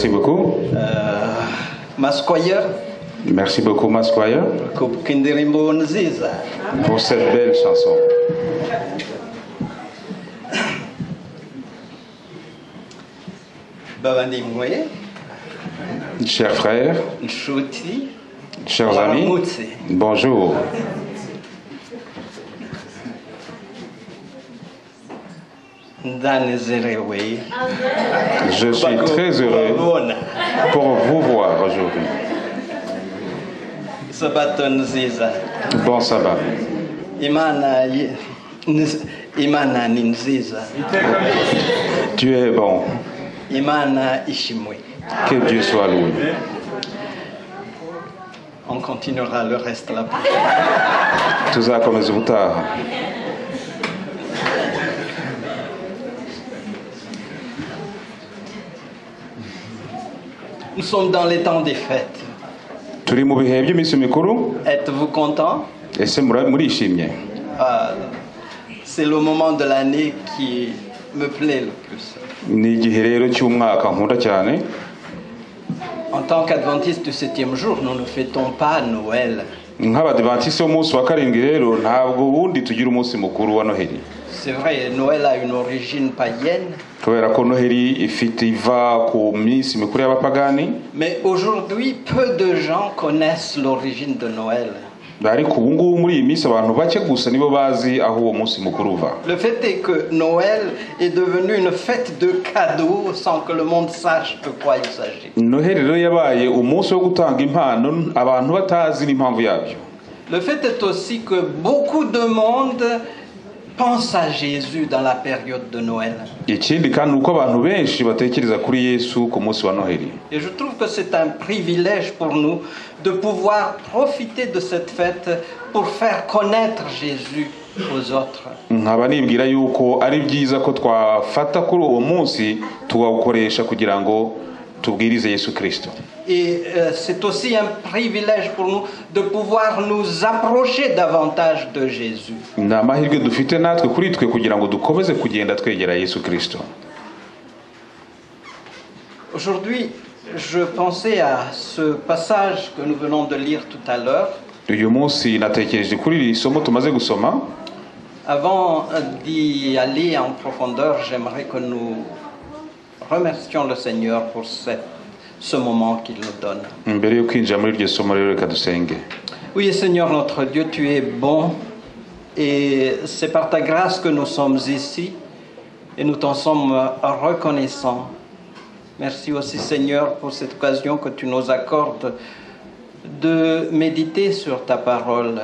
Merci beaucoup. Masquire. Merci beaucoup, Masquire, Kindirimbo nziza. pour cette belle chanson. Bavandimwe, Chers frères, nshuti, chers amis, waramutse. bonjour. Ndanezerewe. Je suis très heureux Kubabona. pour vous voir aujourd'hui. Sabato nziza. Bon sabbat. Imana ni nziza. Tu es bon. Imana ishimwe. Que Dieu soit loué. On continuera le reste la prochaine. Tuzakomeza ubutaha. Nous sommes dans les temps des fêtes. Turi mu bihe by'iminsi mikuru. Êtes-vous content? Ese murishimye? C'est le moment de l'année qui me plaît le plus. Ni igihe rero cy'umwaka nkunda cyane. En tant qu'adventiste du 7e jour, nous ne fêtons pas Noël. Nk'abadivantiste b'umunsi wa karindwi rero ntabwo ubundi tugira umunsi mukuru wa Noheli. C'est vrai, Noël a une origine païenne. Kubera ko Noheli iva ku minsi mikuru y'abapagani. Mais aujourd'hui, peu de gens connaissent l'origine de Noël. Ariko ubu ngubu muri iyi minsi abantu bake gusa nibo bazi aho uwo munsi mukuru uva. Le fait est que Noël est devenu une fête de cadeaux sans que le monde sache de quoi il s'agit. Noheli rero yabaye umunsi wo gutanga impano abantu batazi n'impamvu yabyo. Le fait est aussi que beaucoup de monde pense à Jésus dans la période de Noël. Ikindi kandi uko abantu benshi batekereza kuri Yesu ku munsi wa Noheli. Et je trouve que c'est un privilège pour nous de pouvoir profiter de cette fête pour faire connaître Jésus aux autres. Nkaba nibwira yuko ari byiza ko twafata kuri uwo munsi tuwukoresha kugira ngo tubwirize Yesu Kristo. Et c'est aussi un privilège pour nous de pouvoir nous approcher davantage de Jésus. Ni amahirwe dufite natwe kuri twe kugira ngo dukomeze kugenda twegera Yesu Kristo. Aujourd'hui, je pensais à ce passage que nous venons de lire tout à l'heure. Uyu munsi natekereje kuri iri somo tumaze gusoma. Avant d'y aller en profondeur, j'aimerais que nous remercions le Seigneur pour ce moment qu'il nous donne. Mbere yo kwinjira muri iryo somo rero reka dusenge. Oui, Seigneur notre Dieu, tu es bon et c'est par ta grâce que nous sommes ici et nous t'en sommes reconnaissants. Merci aussi, Seigneur, pour cette occasion que tu nous accordes de méditer sur ta parole.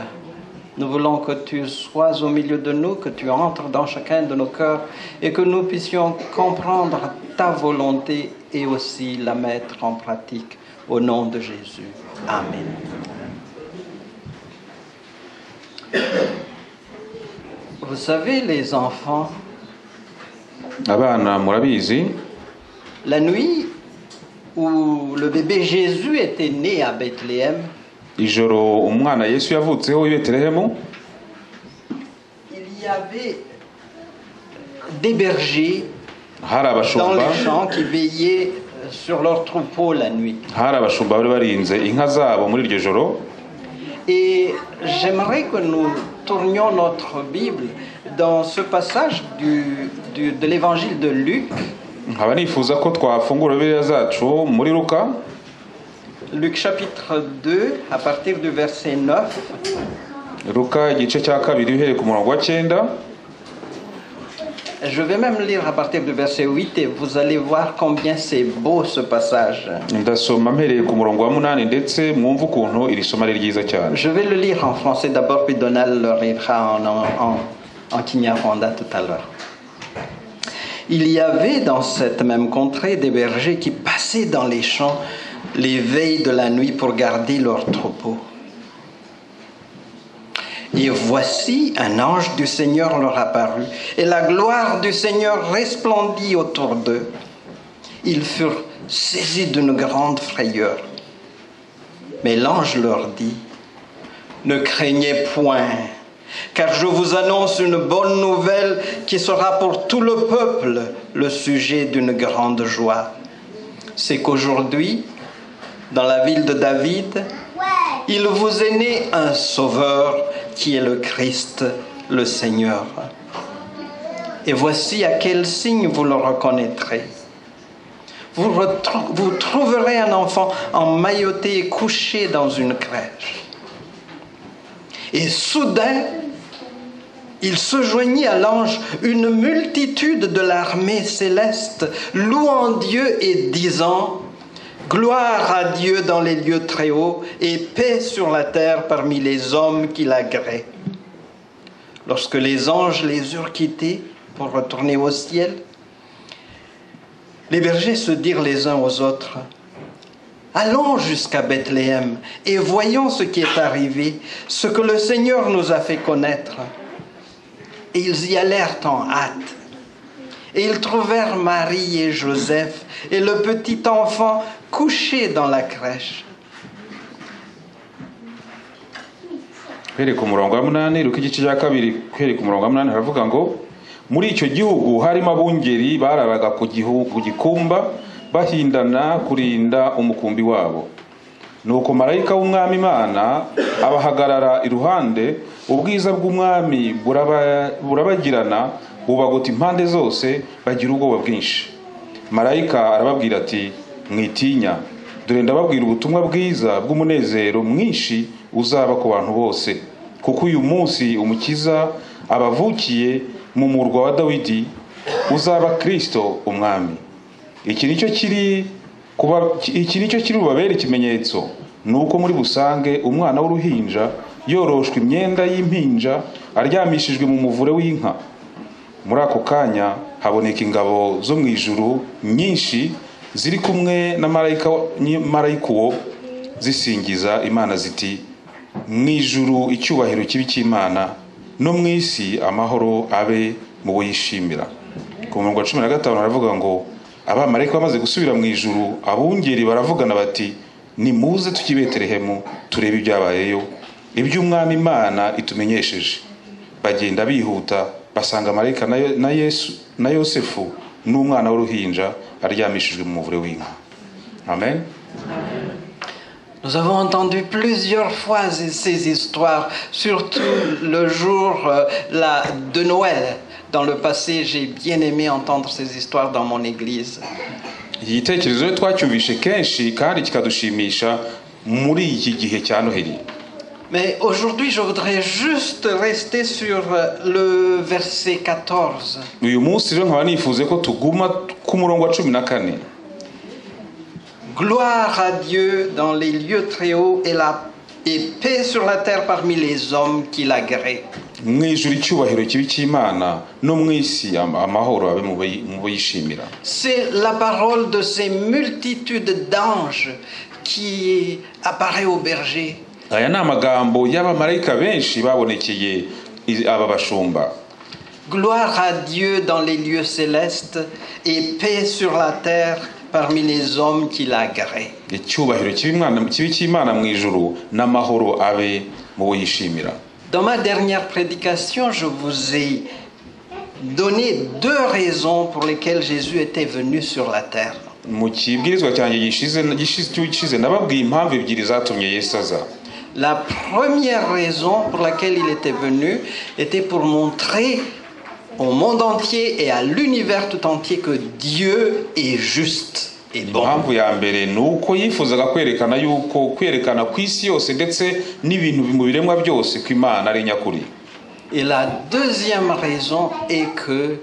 Nous voulons que tu sois au milieu de nous, que tu entres dans chacun de nos cœurs et que nous puissions comprendre ta volonté et aussi la mettre en pratique au nom de Jésus. Amen. Vous savez, les enfants, Abana murabizi, la nuit où le bébé Jésus était né à Bethléem, ijoro umwana Yesu yavutseho i Betelehemu, il y avait des bergers hari dans abashumba, les champs qui veillaient sur leurs troupeaux la nuit. hari abashumba bari barinze inka zabo muri iryo joro. Et j'aimerais que nous tournions notre Bible dans ce passage de l'évangile de Luc. Nkaba nifuza ko twafungura Bibiliya zacu muri Luka. Luc chapitre 2 à partir du verset 9. Luka igice cya kabiri uhereye ku murongo wa 9. Je vais même lire à partir du verset 8 et vous allez voir combien c'est beau ce passage. Ndasoma mpereye ku murongo wa 8 ndetse mwumva ukuntu iri somo ari ryiza cyane. Je vais le lire en français d'abord, puis Donald le lira en Kinyarwanda tout à l'heure. Il y avait dans cette même contrée des bergers qui passaient dans les champs les veilles de la nuit pour garder leurs troupeaux. Et voici, un ange du Seigneur leur apparut, et la gloire du Seigneur resplendit autour d'eux. Ils furent saisis d'une grande frayeur. Mais l'ange leur dit, « Ne craignez point, car je vous annonce une bonne nouvelle qui sera pour tout le peuple le sujet d'une grande joie. c'est qu'aujourd'hui, dans la ville de David, il vous est né un sauveur qui est le Christ, le Seigneur. Et voici à quel signe vous le reconnaîtrez. Vous trouverez un enfant emmailloté et couché dans une crèche. Et soudain, il se joignit à l'ange une multitude de l'armée céleste, louant Dieu et disant « Gloire à Dieu dans les lieux très hauts et paix sur la terre parmi les hommes qui l'agréent. » Lorsque les anges les eurent quittés pour retourner au ciel, les bergers se dirent les uns aux autres « Allons jusqu'à Bethléem et voyons ce qui est arrivé, ce que le Seigneur nous a fait connaître. » Et ils y allèrent en hâte. Et ils trouvèrent Marie et Joseph et le petit enfant couché dans la crèche. Kwereka umurongo wa munani Luka igice cya kabiri kwereka umurongo wa munani haravuga ngo muri icyo gihugu harimo abungeri bararaga ku gikumba bahindana kurinda umukumbi wabo. Nuko marayika w'umwami Imana abahagarara iruhande, ubwiza bw'umwami burabagirana bubagota impande zose, bagira ubwoba bwinshi. Marayika arababwira ati mwitinya, dore ndababwira ubutumwa bwiza bw'umunezero mwinshi uzaba ku bantu bose, kuko uyu munsi umukiza abavukiye mu murwa wa Dawidi, uzaba Kristo umwami. Iki nicyo kiri bubabere ikimenyetso, nuko muri busange umwana w'uruhinja yoroshwe imyenda y'impinja, aryamishijwe mu muvure w'inka. Muri ako kanya haboneka ingabo zo mu ijuru nyinshi ziri kumwe na marayika uwo, zisingiza Imana ziti mu ijuru icyubahiro kibi cy'Imana, no mu isi amahoro abe mu buyishimira. Ku murongo wa 15 haravuga ngo abamarayika bamaze gusubira mu ijuru, abungeri baravugana bati nimuze tujye i Betelehemu turebe ibyabayeyo, iby'umwami Imana itumenyesheje. Bagenda bihuta basanga marayika na Yosefu n'umwana w'uruhinja aryamishijwe mu muvure w'inka. Amen. Nous avons entendu plusieurs fois ces histoires, surtout le jour de Noël. Dans le passé, j'ai bien aimé entendre ces histoires dans mon église. Igitekerezo twacyumvishe kenshi kandi kikadushimisha muri iki gihe cya Noheli. Mais aujourd'hui, je voudrais juste rester sur le verset 14. Uyu munsi rero nkaba nifuze ko tuguma ku murongo wa 14. Gloire à Dieu dans les lieux très hauts et paix sur la terre parmi les hommes qui l'agréent. Mu ijuru icyubahiro kibi cy'Imana, no mu isi amahoro abe mu buyishimira. C'est la parole de ces multitudes d'anges qui apparaît aux bergers. Aya ni amagambo y'abamarayika benshi babonekeye aba bashumba. Gloire à Dieu dans les lieux célestes et paix sur la terre parmi les hommes qui l'agréent. Icyubahiro kibi cy'Imana mu ijuru n'amahoro abe mu buyishimira. Dans ma dernière prédication, je vous ai donné 2 raisons pour lesquelles Jésus était venu sur la terre. Mu kibwirizwa cyanjye gishize nababwiye impamvu ebyiri zatumye Yesu aza. La première raison pour laquelle il était venu était pour montrer au monde entier et à l'univers tout entier que Dieu est juste et bon. Impamvu ya mbere nuko yifuzaga kwerekana ku isi yose ndetse n'ibintu mu biremwa byose ko Imana ari nyakuri. Et la deuxième raison est que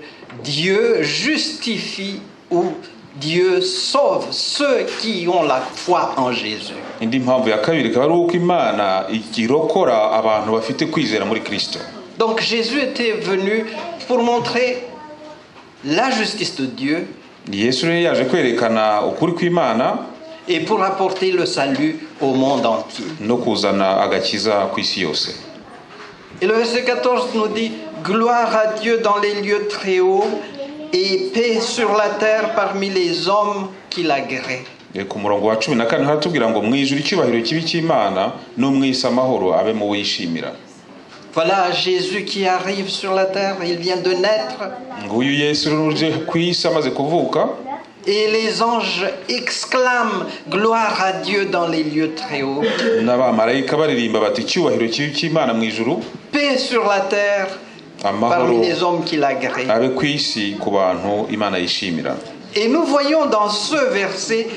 Dieu justifie ou Dieu sauve ceux qui ont la foi en Jésus. Indi mpamvu ya kabiri akaba ari uko Imana irokora abantu bafite kwizera muri Kristo. Donc Jésus était venu pour montrer la justice de Dieu. Yesu rero yaje kwerekana ukuri kw'Imana et pour apporter le salut au monde entier. No kuzana agakiza ku isi yose. Et le verset 14 nous dit gloire à Dieu dans les lieux très hauts et paix sur la terre parmi les hommes qui l'agréent. Ku murongo wa 14 haratubwira ngo mu ijuru icyubahiro kibi cy'Imana no mu isi amahoro abe mu buyishimira. Voilà Jésus qui arrive sur la terre, il vient de naître. Nguyu Yesu ruje ku isi amaze kuvuka. Et les anges exclament gloire à Dieu dans les lieux très hauts. n'abamarayika baririmba bati icyubahiro cy'Imana mu ijuru, Paix sur la terre parmi les hommes qui l'agréent. abe ku isi ku bantu Imana yishimira. Et nous voyons dans ce verset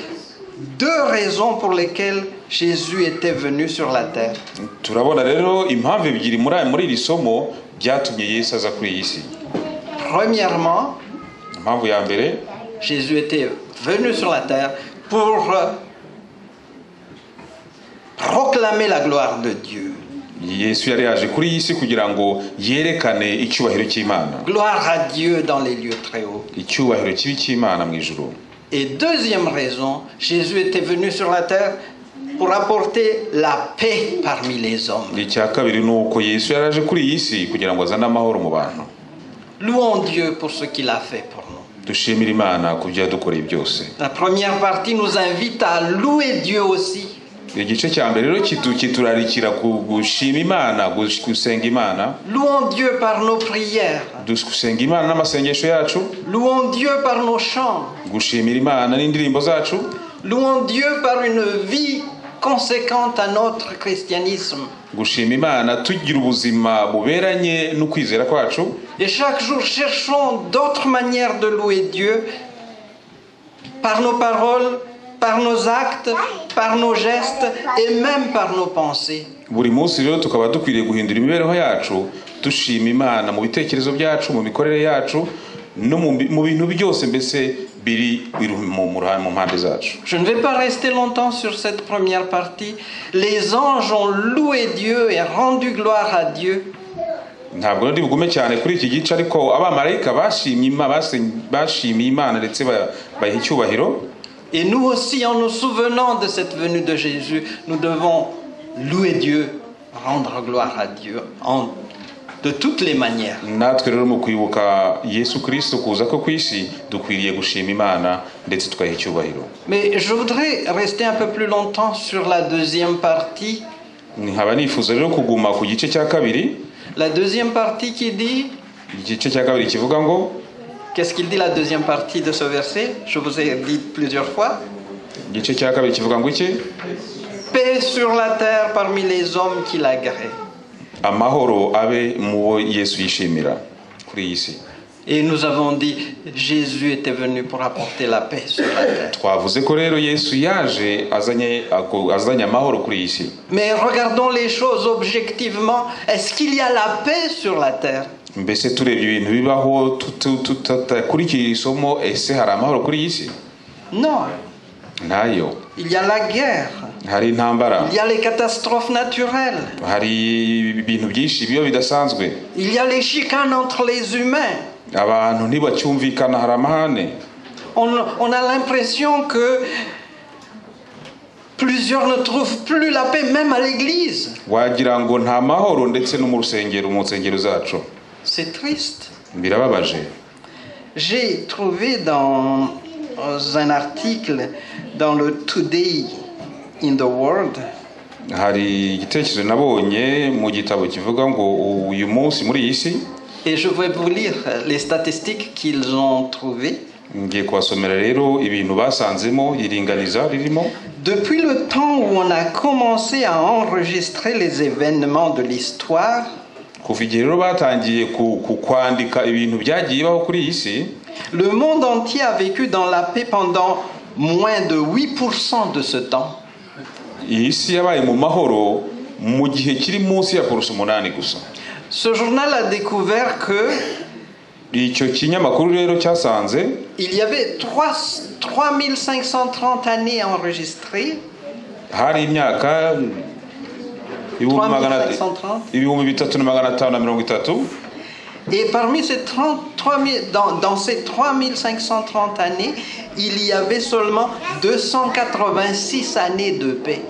deux raisons pour lesquelles Jésus était venu sur la terre. Turabona rero impamvu ebyiri muri iri somo byatumye Yesu aza kuri iyi si. Premièrement, Impamvu ya mbere, Jésus était venu sur la terre pour proclamer la gloire de Dieu. Yesu yari yaje kuri iyi si kugira ngo yerekane icyubahiro cy'Imana, Gloire à Dieu dans les lieux très hauts. icyubahiro kibi cy'Imana mu ijuru. Et deuxième raison, Jésus était venu sur la terre pour apporter la paix parmi les hommes. Icya kabiri ni uko Yesu yari aje kuri iyi si kugira ngo azane amahoro mu bantu. Louons Dieu pour ce qu'il a fait pour nous. Dushimira Imana ku byo yadukoreye byose. La première partie nous invite à louer Dieu aussi. Igice cya mbere rero kiturarikira gushima Imana, gusenga Imana. Louons Dieu par nos prières. Dusenga Imana n'amasengesho yacu. Louons Dieu par nos chants. Gushimira Imana n'indirimbo zacu. Louons Dieu par une vie conséquente à notre christianisme. Gushima Imana tugira ubuzima buberanye n'ukwizera kwacu. Et chaque jour, cherchons d'autres manières de louer Dieu par nos paroles, par nos actes, par nos gestes et même par nos pensées. Buri munsi rero tukaba dukwiriye guhindura imibereho yacu, dushima Imana mu bitekerezo byacu, mu mikorere yacu, no mu bintu byose mbese biri mu mpande zacu. Je ne vais pas rester longtemps sur cette première partie. Les anges ont loué Dieu et rendu gloire à Dieu. Ntabwo ndi bugume cyane kuri iki gice, ariko abamarayika bashimiye Imana ndetse bayiha icyubahiro. Et nous aussi, en nous souvenant de cette venue de Jésus, nous devons louer Dieu, rendre gloire à Dieu de toutes les manières. Natwe rero mu kwibuka Yesu Kristo kuza ko ku isi dukwiriye gushima Imana ndetse tukayiha icyubahiro. Mais je voudrais rester un peu plus longtemps sur la deuxième partie. Nkaba nifuza rero kuguma ku gice cya kabiri. La deuxième partie qui dit... Igice cya kabiri kivuga ngo, qu'est-ce qu'il dit la deuxième partie de ce verset? Je vous ai dit plusieurs fois. Igice cya kabiri kivuga ngo iki? Paix sur la terre parmi les hommes qui l'agréent. Amahoro abe mu Yesu yishimira kuri iyi si. Et nous avons dit, Jésus était venu pour apporter la paix sur la terre. Twavuze ko rero Yesu yaje azanye amahoro kuri iyi si. Mais regardons les choses objectivement. Est-ce qu'il y a la paix sur la terre? Mbese turebye ibintu bibaho tutakurikira isomo, ese hari amahoro kuri iyi si? Non. Ntayo. Il y a la guerre. Hari intambara. Il y a les catastrophes naturelles. Hari ibintu byinshi biba bidasanzwe. Il y a les chicanes entre les humains. Abantu ntibacyumvikana, hari amahane. On a l'impression que plusieurs ne trouvent plus la paix même à l'église. Wagira ngo nta mahoro ndetse no mu nsengero zacu. C'est triste. Birababaje. J'ai trouvé dans un article dans le Today in the World. Hari igitekerezo nabonye mu gitabo kivuga ngo uyu munsi muri iyi si. Et je vais vous lire les statistiques qu'ils ont trouvées. Ngiye kubasomera rero ibintu basanzemo iringaniza ririmo. Depuis le temps où on a commencé à enregistrer les événements de l'histoire, kuva igihe rero batangiye kwandika ibintu byagiye baho kuri iyi si, le monde entier a vécu dans la paix pendant moins de 8% de ce temps. Iyi si yabaye mu mahoro mu gihe kiri munsi ya 8% gusa. Ce journal a découvert que icyo kinyamakuru rero cyasanze il y avait 3530 années enregistrées. Hari imyaka 3530. Et parmi ces dans ces 3530 années, il y avait seulement 286 années de paix.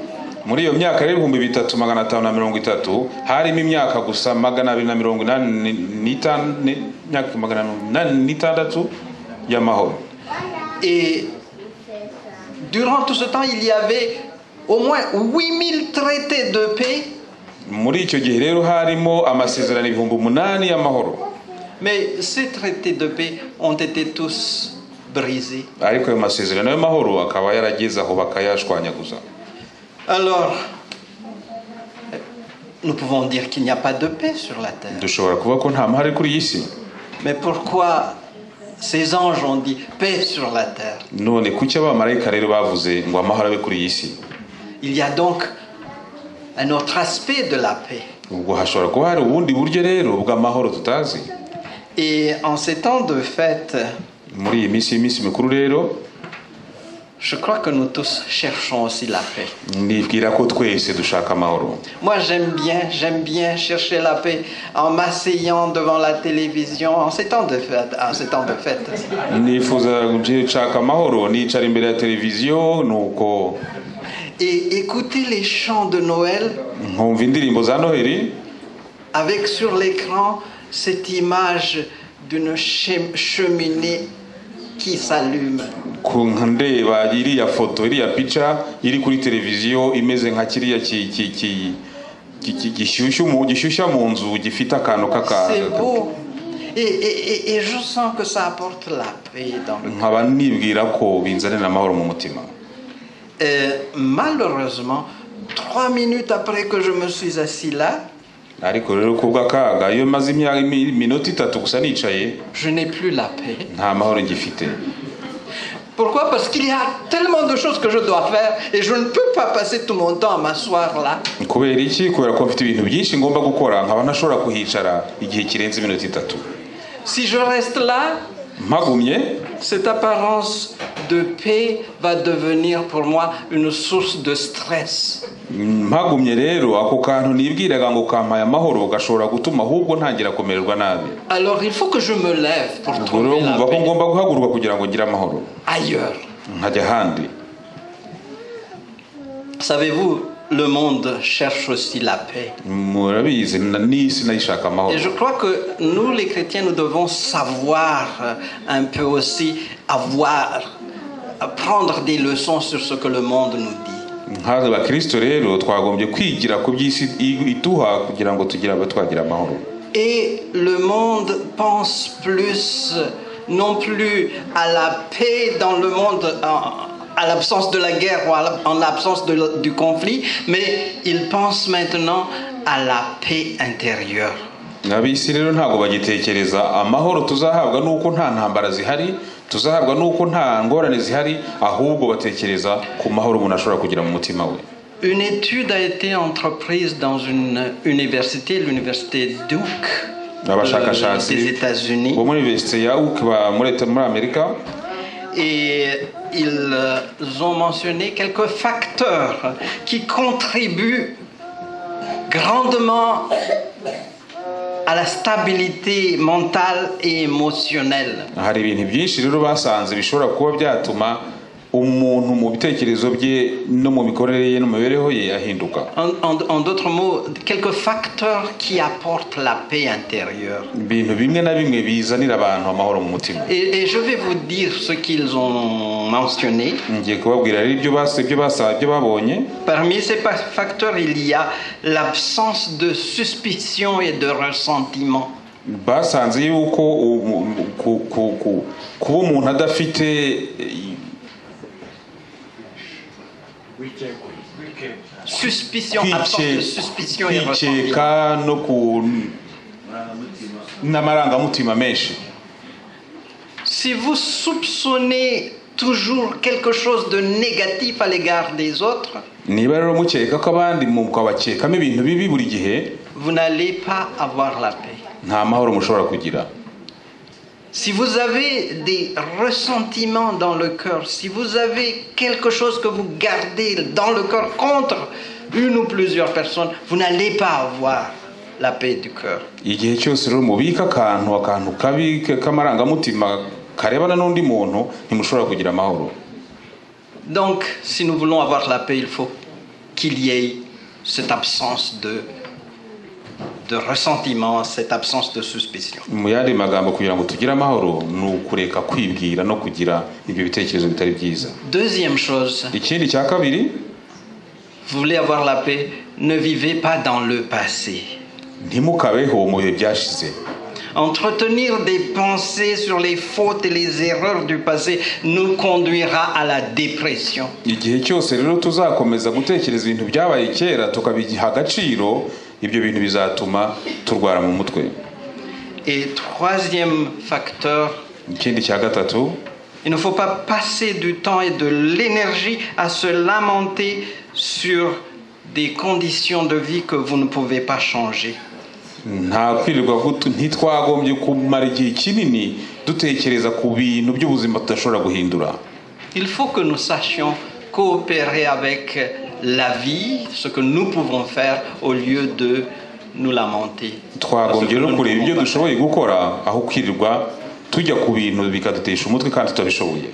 Muri iyo myaka rero 3530 harimo imyaka gusa 286 y'amahoro. Et durant tout ce temps, il y avait au moins 8000 traités de paix. Muri icyo gihe rero harimo amasezerano 8,000 y'amahoro. Mais ces traités de paix ont été tous brisé. ariko ayo masezerano y'amahoro akaba yarageze aho bakayashwanyaguza. Alors, nous pouvons dire qu'il n'y a pas de paix sur la terre. dushobora kuvuga ko nta mahoro ari kuri iyi si. Mais pourquoi ces anges ont dit paix sur la terre? none kuki abamarayika rero bavuze ngo amahoro abe kuri iyi si? Il y a donc un autre aspect de la paix. ubwo hashobora kuba hari ubundi buryo rero bw'amahoro tutazi. Et en ces temps de fête, muri iyi minsi y'iminsi mikuru rero, je crois que nous tous cherchons aussi la paix. nibwira ko twese dushaka amahoro. Moi, j'aime bien chercher la paix en m'asseyant devant la télévision en ces temps de fête. nifuza nshaka amahoro nicara imbere ya televiziyo nuko Et écouter les chants de Noël nkumva indirimbo za Noheli, avec sur l'écran cette image d'une cheminée qui s'allume. ndeba iriya foto, iriya pica iri kuri televiziyo imeze nka kiriya gishyushya mu nzu gifite akantu C'est beau. Et je sens que ça apporte la paix dans le cœur. nkaba nibwira ko binzanira amahoro mu mutima. Malheureusement, 3 minutes après que je me suis assis là, ariko rero kubw'akaga iyo maze iminota 3 gusa nicaye, je n'ai plus la paix. nta mahoro ngifite. Pourquoi? Parce qu'il y a tellement de choses que je dois faire et je ne peux pas passer tout mon temps à m'asseoir là. kubera iki? kubera ko mfite ibintu byinshi ngomba gukora, nkaba ntashobora kuhicara igihe kirenze iminota 3. Si je reste là, mpagumye, cette apparence de paix va devenir pour moi une source de stress. mpagumye rero ako kantu nibwiraga ngo kampaye amahoro gashobora gutuma ahubwo ntangira kumererwa nabi. Alors il faut que je me lève pour trouver la ko paix ngomba guhaguruka kugira ngo ngire amahoro ailleurs. nkajya ahandi. Savez-vous, le monde cherche aussi la paix. murabizi n'isi nayishaka amahoro. Et je crois que nous, les chrétiens, nous devons savoir un peu aussi prendre des leçons sur ce que le monde nous dit. nk'abakristo rero twagombye kwigira ku by'isi ituha kugira ngo twagira amahoro. Et le monde pense plus, non plus à la paix dans le monde, à l'absence de la guerre ou en l'absence du conflit, mais il pense maintenant à la paix intérieure. n'abisi rero ntabwo bagitekereza amahoro tuzahabwa nuko nta ntambara zihari, tuzahabwa nuko nta ngorane zihari, ahubwo batekereza ku mahoro umuntu ashobora kugira mu mutima we. Une étude a été entreprise dans une université, l'université Duke des États-Unis. Muri université ya Duke muri Amerika. Et ils ont mentionné quelques facteurs qui contribuent grandement à la stabilité mentale et émotionnelle. Hari ibintu byinshi rero basanze bishobora kuba byatuma umuntu mu bitekerezo bye no mu mikorere ye no mu mibereho ye ahinduka. En d'autres mots, quelques facteurs qui apportent la paix intérieure. Ibintu bimwe na bimwe bizanira abantu amahoro mu mutima. Et je vais vous dire ce qu'ils ont mentionné. Ngiye kubabwira ibyo babonye. Parmi ces facteurs, il y a l'absence de suspicion et de ressentiment. Basanze yuko kuba umuntu adafite suspicion, absence de suspicion et ressentiment. Si vous soupçonnez toujours quelque chose de négatif à l'égard des autres, vous n'allez pas avoir la paix. Si vous avez des ressentiments dans le cœur, si vous avez quelque chose que vous gardez dans le cœur contre une ou plusieurs personnes, vous n'allez pas avoir la paix du cœur. Donc, si nous voulons avoir la paix, il faut qu'il y ait cette absence de ressentiment, cette absence de suspicion. Deuxième chose, vous voulez avoir la paix, ne vivez pas dans le passé. Entretenir des pensées sur les fautes et les erreurs du passé nous conduira à la dépression. igihe cyose rero tuzakomeza gutekereza ibintu byabaye kera tukabiha agaciro, ibyo bintu bizatuma turwara mu mutwe. Et troisième facteur, Ikindi cya gatatu, il ne faut pas passer du temps et de l'énergie à se lamenter sur des conditions de vie que vous ne pouvez pas changer. ntitwagombye kumara igihe kinini dutekereza ku bintu by'ubuzima tudashobora guhindura. Il faut que nous sachions coopérer avec la vie, ce que nous pouvons faire au lieu de nous lamenter. Twagombye no kureba ibyo dushoboye gukora aho kwirirwa tujya ku bintu bikadutesha umutwe kandi tutabishoboye.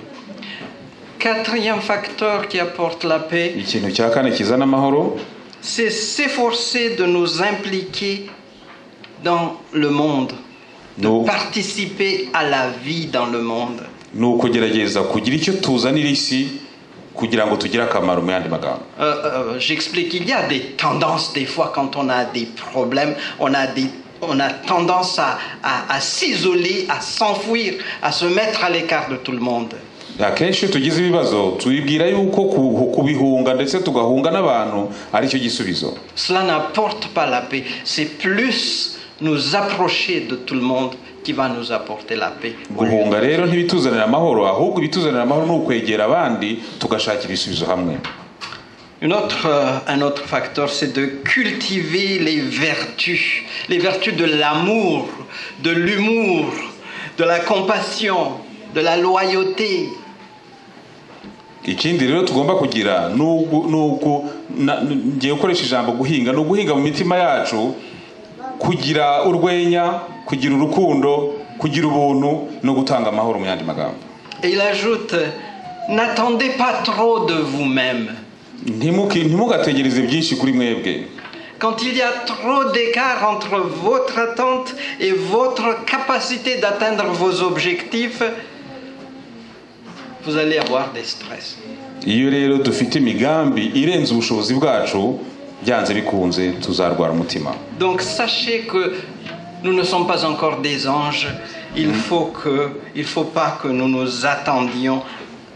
Quatrième facteur qui apporte la paix, Ikintu cya kane kizana amahoro, c'est s'efforcer de nous impliquer dans le monde, de participer à la vie dans le monde. ni ukugerageza kugira icyo tuzanira isi kugira ngo tugire akamaro mu yandi magambo. J'explique, il y a des tendances des fois quand on a des problèmes, on a tendance à s'isoler, à s'enfuir, à se mettre à l'écart de tout le monde. Akenshi iyo tugize ibibazo tubibwira yuko kubihunga ndetse tugahunga n'abantu ari cyo gisubizo. Cela n'apporte pas la paix, c'est plus nous approcher de tout le monde qui va nous apporter la paix. Guhunga rero ntibituzanira amahoro, ahubwo ibituzanira amahoro ni ukwegera abandi tugashakira ibisubizo hamwe. Un autre facteur, c'est de cultiver les vertus de l'amour, de l'humour, de la compassion, de la loyauté. Ikindi rero tugomba kugira ngiye gukoresha ijambo guhinga, ni uguhinga mu mitima yacu, kugira urwenya, kugira urukundo, kugira ubuntu no gutanga amahoro mu yandi magambo. Et il ajoute, n'attendez pas trop de vous-même. Ntimugategereze byinshi kuri mwebwe. Quand il y a trop d'écart entre votre attente et votre capacité d'atteindre vos objectifs, vous allez avoir des stress. Iyo rero dufite imigambi irenze ubushobozi bwacu, byanze bikunze tuzarwara umutima. Donc sachez que nous ne sommes pas encore des anges. Il faut pas que nous nous attendions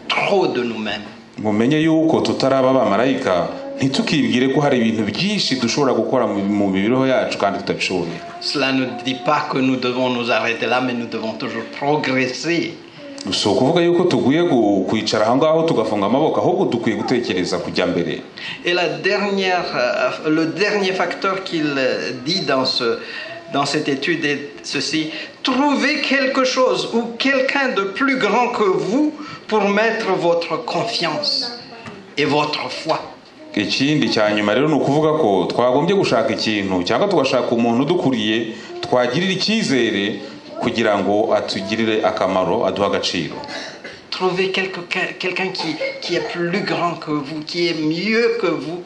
trop de nous-mêmes. Mumenye yuko tutaraba abamarayika, ntitukibwire ko hari ibintu byinshi dushobora gukora mu mibereho yacu kandi tutabishoboye. Cela ne dit pas que nous devons nous arrêter là, mais nous devons toujours progresser. So kuvuga yuko tuguye kwicara aho ngaho tugafunga amaboko, ahubwo dukwiye gutekereza kujya mbere. Et le dernier facteur qu'il dit dans cette étude est ceci: trouvez quelque chose ou quelqu'un de plus grand que vous pour mettre votre confiance et votre foi. Ikindi cya nyuma rero ni ukuvuga ko twagombye gushaka ikintu cyangwa tugashaka umuntu udukuriye twagirira icyizere kugira ngo atugirire akamaro, aduha agaciro. Trouvez quelqu'un qui est plus grand que vous, qui est mieux que vous,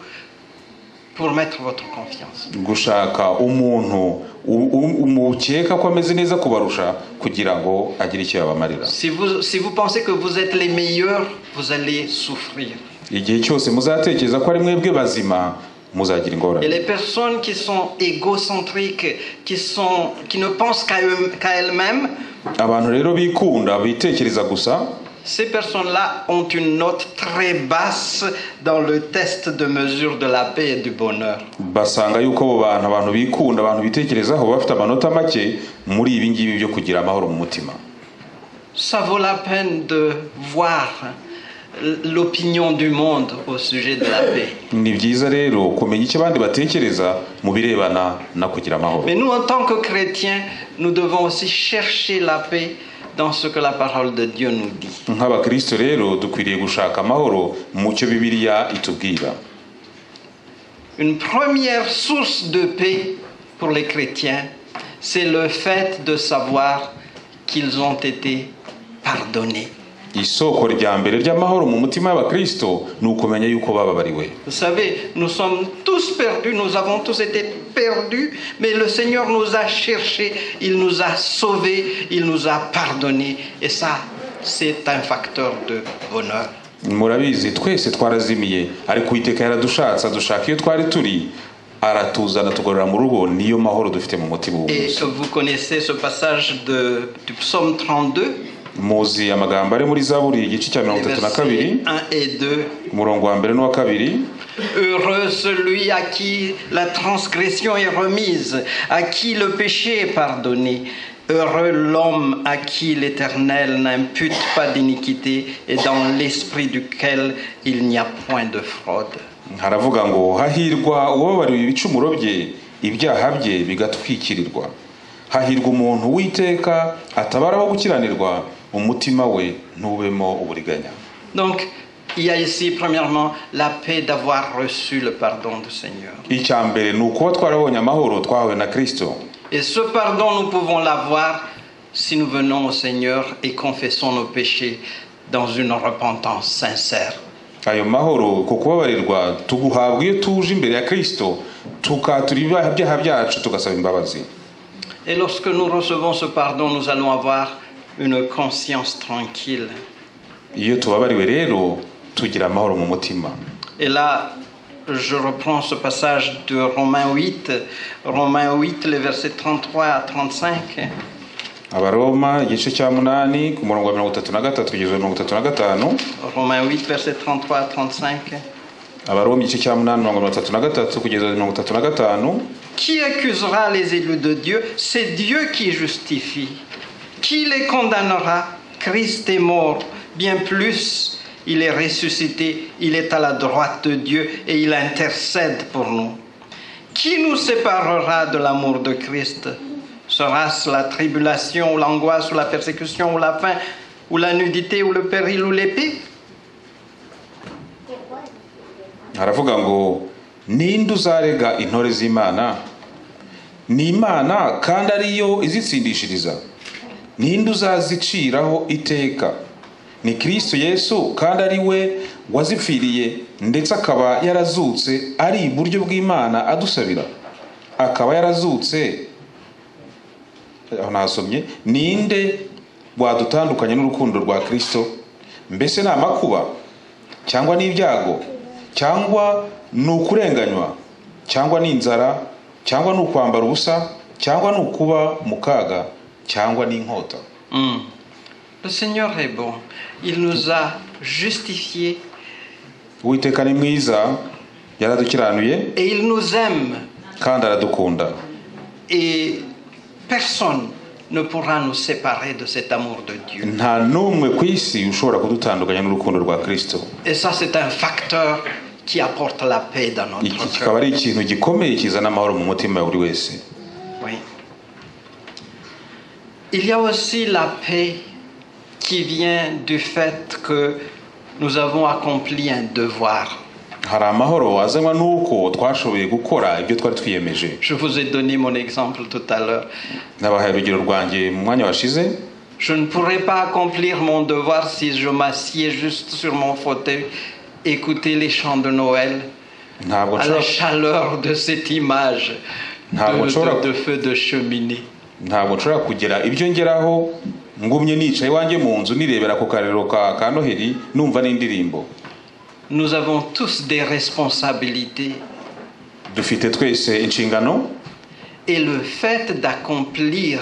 pour mettre votre confiance. Gushaka umuntu umukeka ko ameze neza kubarusha kugira ngo agire icyo yabamarira. Si vous pensez que vous êtes les meilleurs, vous allez souffrir. Igihe cyose muzatekereza ko ari mwebwe bazima, muzagira ingorane. Et les personnes qui sont égocentriques, qui ne pensent qu'à elles-mêmes, abantu rero bikunda bitekereza gusa, ces personnes-là ont une note très basse dans le test de mesure de la paix et du bonheur. Basanga yuko abantu bikunda, abantu bitekerezaho bafite amanota make muri ibi ngibi byo kugira amahoro mu mutima. Ça vaut la peine de voir l'opinion du monde au sujet de la paix. Ni byiza rero kumenya icyo abandi batekereza mu birebana na kugira amahoro. Mais nous, en tant que chrétiens, nous devons aussi chercher la paix dans ce que la parole de Dieu nous dit. Nk'abakristo rero dukwiriye gushaka amahoro mu cyo Bibiliya itubwira. Une première source de paix pour les chrétiens, c'est le fait de savoir qu'ils ont été pardonnés. Isoko rya mbere ry'amahoro mu mutima w'abakristo ni ukumenya yuko bababariwe. Vous savez, nous sommes tous perdus, nous avons tous été perdus, mais le Seigneur nous a cherchés, il nous a sauvés, il nous a pardonnés, et ça, c'est un facteur de bonheur. Murabizi twese twarazimiye, ariko Uwiteka yaradushatse adushaka iyo twari turi, aratuzana tugarura mu rugo, niyo mahoro dufite mu mutima Et w'umunsi. vous connaissez ce passage du psaume 32, Muzi amagambo ari muri Zaburi igice cya les 32, versets 1 et 2. umurongo wa mbere n'uwa kabiri. Heureux celui à qui la transgression est remise, à qui le péché est pardonné. Heureux l'homme à qui l'Éternel n'impute pas d'iniquité et dans l'esprit duquel il n'y a point de fraude. Haravuga ngo hahirwa uwababariwe ibicumuro bye, ibyaha bye bigatwikirirwa. Hahirwa umuntu Uwiteka atabaraho gukiranirwa, umutima we ntubemo uburiganya. Donc, il y a ici, premièrement, la paix d'avoir reçu le pardon du Seigneur. Icya mbere ni ukuba twarabonye amahoro twahawe na Kristo. Et ce pardon, nous pouvons l'avoir si nous venons au Seigneur et confessons nos péchés dans une repentance sincère. Ayo mahoro ku kubabarirwa tuguhabwa iyo tuje imbere ya Kristo, tukatura ibyaha byacu tugasaba imbabazi. Et lorsque nous recevons ce pardon, nous allons avoir une conscience tranquille. Iyo tubabariwe rero tugira amahoro mu mutima. Et là, je reprends ce passage de Romains 8, les versets 33 à 35. Abaroma igice cya 8 ku murongo wa 33 kugeza 35. Romains 8, versets 33 à 35. Abaroma igice cya 8 murongo wa 33 kugeza 35. Qui accusera les élus de Dieu? C'est Dieu qui justifie. Qui les condamnera? Christ est mort. Bien plus, il est ressuscité, il est à la droite de Dieu et il intercède pour nous. Qui nous séparera de l'amour de Christ? Sera-ce la tribulation, ou l'angoisse, ou la persécution, ou la faim, ou la nudité, ou le péril, ou l'épée? Haravuga ngo ninde uzarega intore z'Imana? Ni Imana kandi ariyo izitsindishiriza. Ninde uzaziciraho iteka? Ni Kristo Yesu kandi ari we wazipfiriye ndetse akaba yarazutse ari iburyo bw'Imana adusabira. Akaba yarazutse, aho nasomye, ninde wadutandukanya n'urukundo rwa Kristo? Mbese ni amakuba cyangwa n'ibyago cyangwa ni ukurenganywa cyangwa ni inzara cyangwa ni ukwambara ubusa cyangwa ni ukuba mu kaga cyangwa ni inkota. Le Seigneur est bon. Il nous a justifiés. Uwiteka ni mwiza, yaradukiranuye Et il nous aime. kandi aradukunda. Et personne ne pourra nous séparer de cet amour de Dieu. Nta n'umwe ku isi ushobora kudutandukanya n'urukundo rwa Kristo. Et ça, c'est un facteur qui apporte la paix dans notre Iki cœur. kikaba ari ikintu gikomeye kizana amahoro mu mutima buri wese. Oui. Il y a aussi la paix qui vient du fait que nous avons accompli un devoir. Hari amahoro azanwa n'uko twashoboye gukora ibyo twari twiyemeje. Je vous ai donné mon exemple tout à l'heure. Nabahaye urugero rwanjye mu mwanya washize. Je ne pourrais pas accomplir mon devoir si je m'assieds juste sur mon fauteuil, écouter les chants de Noël, à la chaleur de cette image de feu de cheminée. Ntabwo nshobora kugira ibyo ngeraho ngumye nicaye iwanjye mu nzu nirebera ku karero ka Noheli numva n'indirimbo. Nous avons tous des responsabilités. Dufite twese inshingano. Et le fait d'accomplir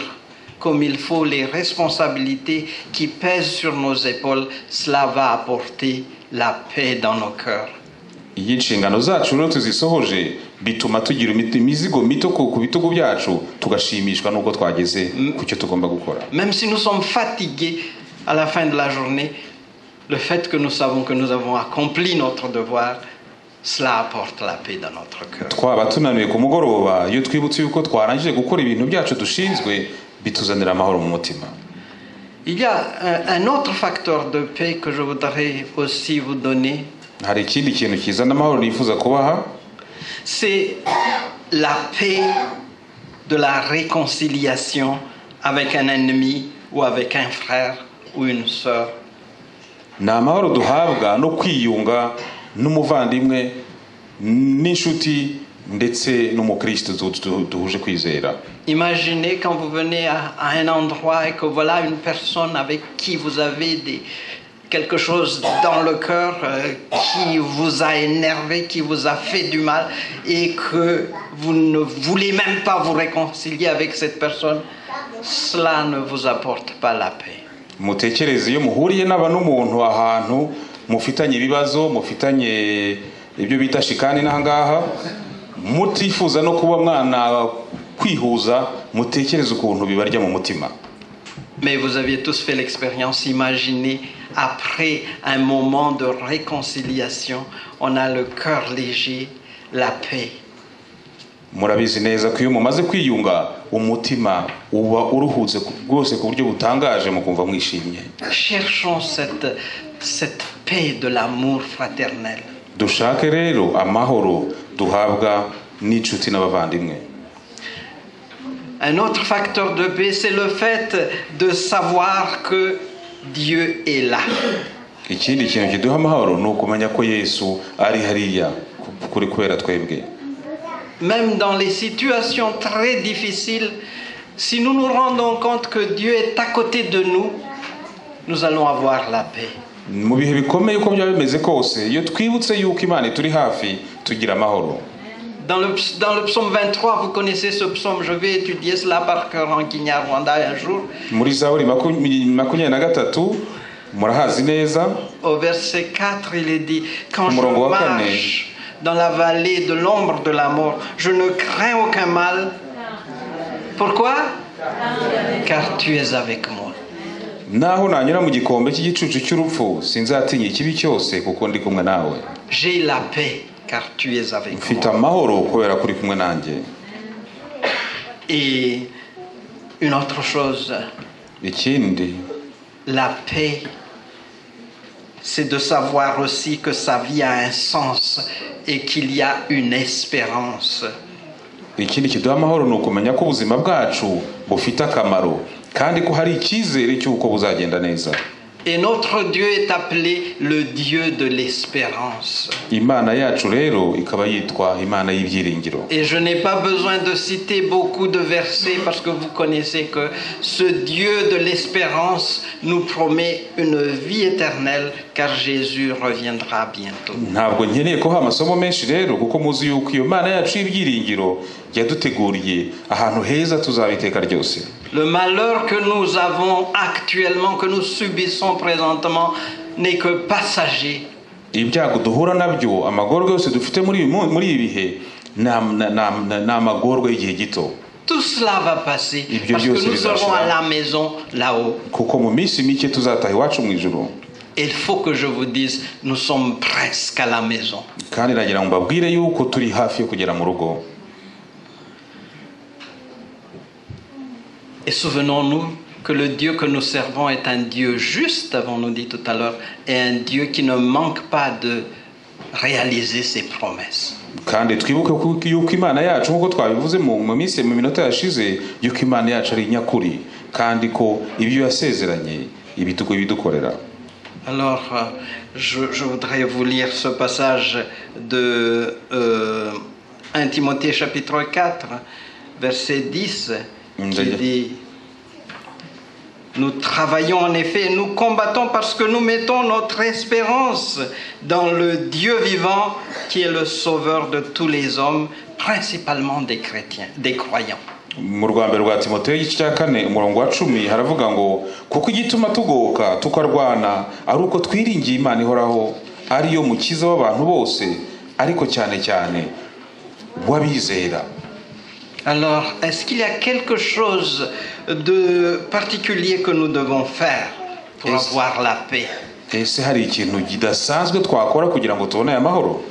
comme il faut les responsabilités qui pèsent sur nos épaules, cela va apporter la paix dans nos cœurs. Iyi inshingano zacu rero tuzisohoje bituma tugira imizigo mito ku bitugu byacu tugashimishwa nuko twageze ku cyo tugomba gukora. Même si nous sommes fatigués à la fin de la journée, le fait que nous savons que nous avons accompli notre devoir, cela apporte la paix dans notre cœur. Twaba tunaniwe ku mugoroba iyo twibutse yuko twarangije gukora ibintu byacu dushinzwe bituzanira amahoro mu mutima. Il y a un autre facteur de paix que je voudrais aussi vous donner. Hari ikindi kintu kizana amahoro nifuza kubaha. C'est la paix de la réconciliation avec un ennemi ou avec un frère ou une sœur. Ni amahoro duhabwa no kwiyunga n'umuvandimwe n'inshuti ndetse n'umukristo duhuje kwizera. Imaginez quand vous venez à un endroit et que voilà une personne avec qui vous avez quelque chose dans le cœur qui vous a énervé, qui vous a fait du mal et que vous ne voulez même pas vous réconcilier avec cette personne, cela ne vous apporte pas la paix. mutekereze iyo muhuriye n'umuntu ahantu mufitanye ibibazo mufitanye ibyo bita shikani n'ahangaha mutifuza no kuba mwana kwihuza mutekereze ukuntu bibarya mu mutima. Mais vous aviez tous fait l'expérience, imaginez, après un moment de réconciliation, on a le cœur léger, la paix. Murabizi neza ko iyo mumaze kwiyunga umutima uba uruhutse rwose ku buryo butangaje mukumva mwishimye. Cherchons cette paix de l'amour fraternel. Dushake rero amahoro duhabwa n'inshuti n'abavandimwe. Un autre facteur de paix, c'est le fait de savoir que Dieu est là. Ikindi kintu kiduha amahoro ni ukumenya ko Yesu ari hariya kuri kubera twebwe. Même dans les situations très difficiles, si nous nous rendons compte que Dieu est à côté de nous, nous allons avoir la paix. Mu bihe bikomeye uko byaba bimeze kose iyo twibutse yuko Imana turi hafi tugira amahoro. Dans le psaume 23, vous connaissez ce psaume, je vais étudier cela par cœur en Kinyarwanda un jour. Muri Zaburi 23 murahazi neza. Au verset 4, il est dit: quand je marche dans la vallée de l'ombre de la mort, je ne crains aucun mal. Pourquoi? Car tu es avec moi. Naho nanyura mu gikombe cy'igicucu cy'urupfu sinzatinya ikibi cyose kuko ndi kumwe nawe. J'ai la paix car tu es avec moi. Mfite amahoro kubera kuri kumwe nanjye. Et une autre chose, Ikindi, la paix, c'est de savoir aussi que sa vie a un sens et qu'il y a une espérance. ikindi kiduha amahoro ni ukumenya ko ubuzima bwacu bufite akamaro kandi ko hari icyizere cy'uko buzagenda neza. Et notre Dieu est appelé le Dieu de l'espérance. Imana yacu rero ikaba yitwa Imana y'ibyiringiro. Et je n'ai pas besoin de citer beaucoup de versets parce que vous connaissez que ce Dieu de l'espérance nous promet une vie éternelle car Jésus reviendra bientôt. Ntabwo nkeneye ko amasomo menshi rero kuko muzi yuko iyo Mana yacu y'ibyiringiro yaduteguriye ahantu heza tuzabiteka ryose. Le malheur que nous avons actuellement, que nous subissons présentement, n'est que passager. Ibyago duhura nabyo amagorwa yose dufite muri ibi bihe na amagorwa y'igihe gito. Tout cela va passer parce que nous serons à la maison là-haut. Kuko mu minsi mike tuzataha iwacu mu ijuru. Il faut que je vous dise, nous sommes presque à la maison. Kandi nagira ngo mbabwire yuko turi hafi yo kugera mu rugo. Et souvenons-nous que le Dieu que nous servons est un Dieu juste, avons-nous dit tout à l'heure, et un Dieu qui ne manque pas de réaliser ses promesses. Kandi twibuke yuko Imana yacu nkuko twabivuze mu minota yashize yuko Imana yacu ari nyakuri kandi ko ibyo yasezeranye ibidukorera. Alors, je voudrais vous lire ce passage de 1 Timothée chapitre 4, verset 10, qui dit: nous travaillons en effet, nous combattons parce que nous mettons notre espérance dans le Dieu vivant qui est le sauveur de tous les hommes, principalement des chrétiens, des croyants. Mu rwambere rwa Timoteyo igice cya 4 umurongo wa 10 haravuga ngo kuko igituma tugoka tukarwana ari uko twiringiye Imana ihoraho ariyo mukiza w'abantu bose ariko cyane cyane wabizera. Alors, est-ce qu'il y a quelque chose de particulier que nous devons faire pour avoir la paix? Ese hari ikintu kidasanzwe twakora kugira ngo tubone amahoro?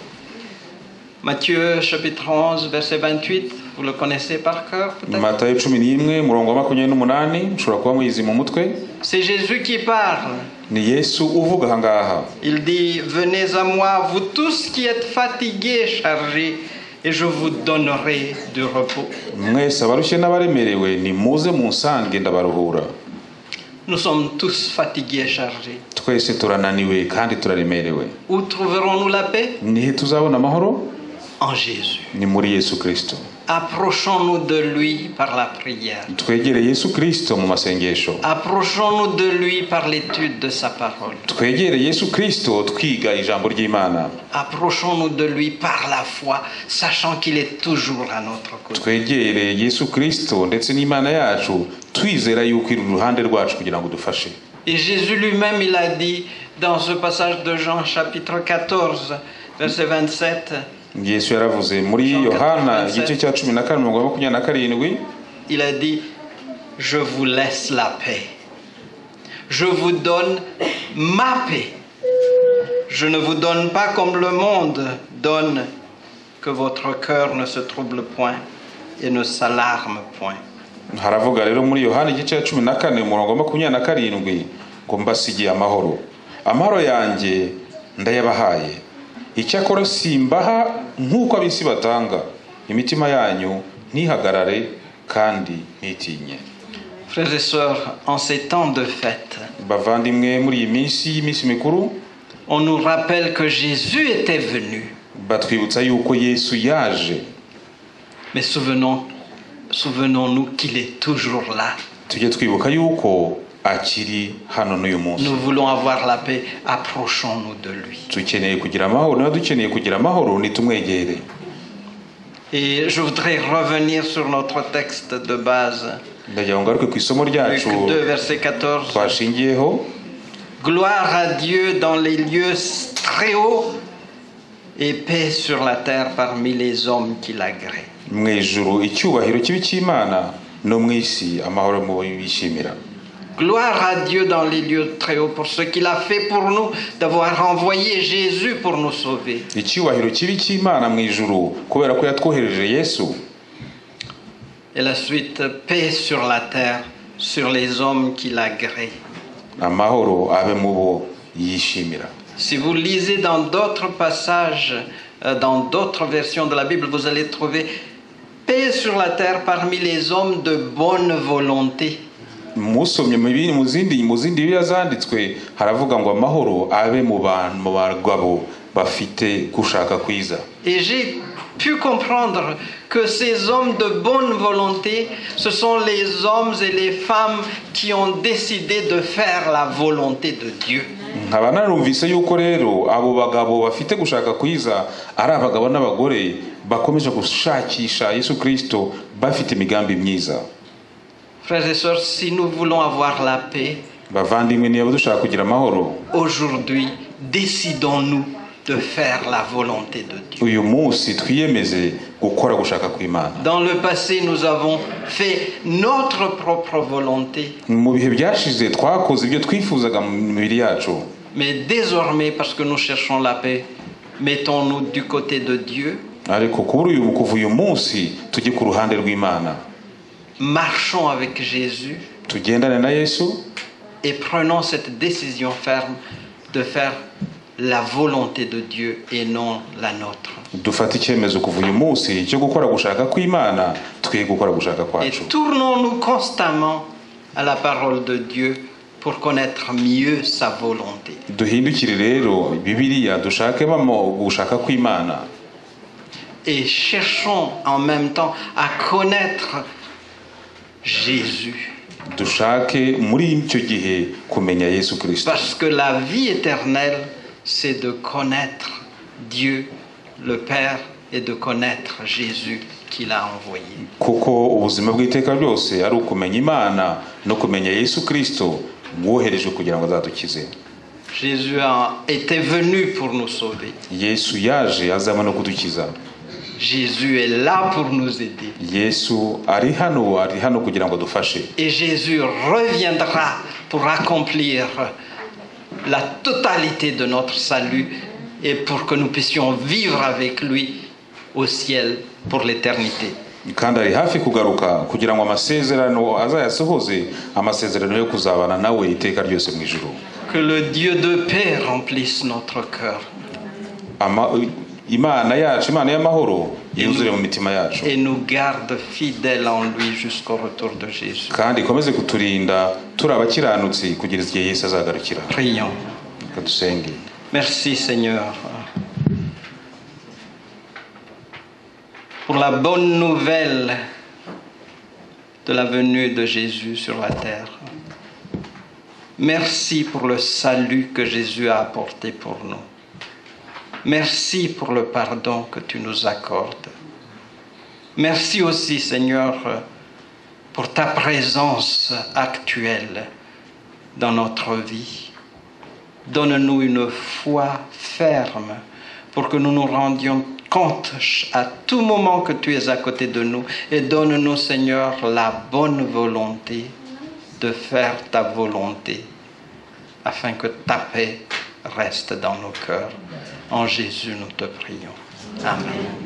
Matthieu chapitre 11 verset 28, vous le connaissez par cœur peut-être? Matayo 11 murongo wa 28 ushobora kuba muyizi mu mutwe. C'est Jésus qui parle. Ni Yesu uvuga hangaha. Il dit: venez à moi, vous tous qui êtes fatigués, chargés, et je vous donnerai du repos. Mwese abarushye n'abaremerewe ni muze munsange ndabaruhura. Nous sommes tous fatigués et chargés. Twese turananiwe kandi turaremerewe. Où trouverons-nous la paix? Nihe tuzabona amahoro? En Jésus. Ni muri Yesu Kristo. Approchons-nous de lui par la prière. twegere Yesu Kristo mu masengesho, Approchons-nous de lui par l'étude de sa parole. twegere Yesu Kristo twiga ijambo ry'Imana, Approchons-nous de lui par la foi, sachant qu'il est toujours à notre côté. twegere Yesu Kristo ndetse n'Imana yacu twizera yuko iri uruhande rwacu kugira ngo dufashe. Et Jésus lui-même, il a dit dans ce passage de Jean chapitre 14, verset 27, Yesu yaravuze muri Yohana igice cya 14:27, il a dit, je vous laisse la paix. Je vous donne ma paix. Je ne vous donne pas comme le monde donne, que votre cœur ne se trouble point et ne s'alarme point. haravuga rero muri Yohana igice cya 14:27 ngo mbasigiye amahoro, amahoro yanjye ndayabahaye, icyakora simbaha nk'uko ab'isi batanga, imitima yanyu ntihagarare kandi ntitinye. Frères et sœurs, en ces temps de fête, Bavandimwe, muri iyi minsi y'iminsi mikuru on nous rappelle que Jésus était venu. batwibutsa yuko Yesu yaje, Mais souvenons-nous qu'il est toujours là. tujye twibuka yuko akiri hano n'uyu munsi. Nous voulons avoir la paix, approchons-nous de lui. Dukeneye kugira amahoro, niba dukeneye kugira amahoro nitumwegere. Et je voudrais revenir sur notre texte de base. Ndagira ngo ngaruke ku isomo ryacu Luc 2, verset 14. twashingiyeho. Gloire à Dieu dans les lieux très hauts et paix sur la terre parmi les hommes qui l'agréent. Mu ijuru icyubahiro kibi cy'Imana, no mu isi amahoro mu bishimira. Gloire à Dieu dans les lieux très hauts pour ce qu'il a fait pour nous, d'avoir envoyé Jésus pour nous sauver. Icyubahiro kibi cy'Imana mu ijuru kubera ko yatwohereje Yesu. Et la suite, paix sur la terre, sur les hommes qui l'agréent. Amahoro abe mu bo yishimira. Si vous lisez dans d'autres passages, dans d'autres versions de la Bible, vous allez trouver paix sur la terre parmi les hommes de bonne volonté. Musomye mu zindi bibiliya zanditswe haravuga ngo amahoro abe mu bagabo bafite gushaka kwiza. Et j'ai pu comprendre que ces hommes de bonne volonté, ce sont les hommes et les femmes qui ont décidé de faire la volonté de Dieu. Nkaba narumvise yuko rero abo bagabo bafite gushaka kwiza ari abagabo n'abagore bakomeje gushakisha Yesu Kristo bafite imigambi myiza. Frères et sœurs, si nous voulons avoir la paix, Bavandimwe, niba dushaka kugira amahoro, aujourd'hui, décidons-nous de faire la volonté de Dieu. uyu munsi twiyemeze gukora gushaka kw'Imana. Dans le passé, nous avons fait notre propre volonté. Mu bihe byashize twakoze ibyo twifuzaga mu mibiri yacu, Mais désormais, parce que nous cherchons la paix, mettons-nous du côté de Dieu. ariko kuva uyu munsi tujye ku ruhande rw'Imana, Marchons avec Jésus tugendane na Yesu et prenons cette décision ferme de faire la volonté de Dieu et non la nôtre. dufate icyemezo kuva uyu munsi cyo gukora gushaka kw'Imana twiye gukora gushaka Et kwacu. tournons-nous constamment à la parole de Dieu pour connaître mieux sa volonté. Duhindukire rero Bibiliya dushakemo gushaka kw'Imana, Et cherchons en même temps à connaître Jésus. dushake muri icyo gihe kumenya Yesu Kristo, Parce que la vie éternelle, c'est de connaître Dieu, le Père, et de connaître Jésus qu'il a envoyé. kuko ubuzima bw'iteka byose ari ukumenya Imana no kumenya Yesu Kristo wohereje kugira ngo azadukize. Jésus était venu pour nous sauver. Yesu yaje azama no kudukiza. Jésus est là pour nous aider. Yesu ari hano kugira ngo dufashe. Et Jésus reviendra pour accomplir la totalité de notre salut et pour que nous puissions vivre avec lui au ciel pour l'éternité. Kandi ari hafi kugaruka kugira ngo amasezerano azayasohoze, amasezerano yo kuzabana nawe iteka ryose mu ijuru. Que le Dieu de paix remplisse notre cœur. Imana yacu, Imana y'amahoro yuzure mu mitima yacu, Et nous garde fidèles en lui jusqu'au retour de Jésus. kandi ikomeze kuturinda turi abakiranutsi kugeza igihe Yesu azagarukira. Prions. Dusenge. Merci Seigneur. pour la bonne nouvelle de la venue de Jésus sur la terre. Merci pour le salut que Jésus a apporté pour nous. Merci pour le pardon que tu nous accordes. Merci aussi, Seigneur, pour ta présence actuelle dans notre vie. Donne-nous une foi ferme pour que nous nous rendions compte à tout moment que tu es à côté de nous et donne-nous, Seigneur, la bonne volonté de faire ta volonté afin que ta paix reste dans nos cœurs. En Jésus, nous te prions. Amen.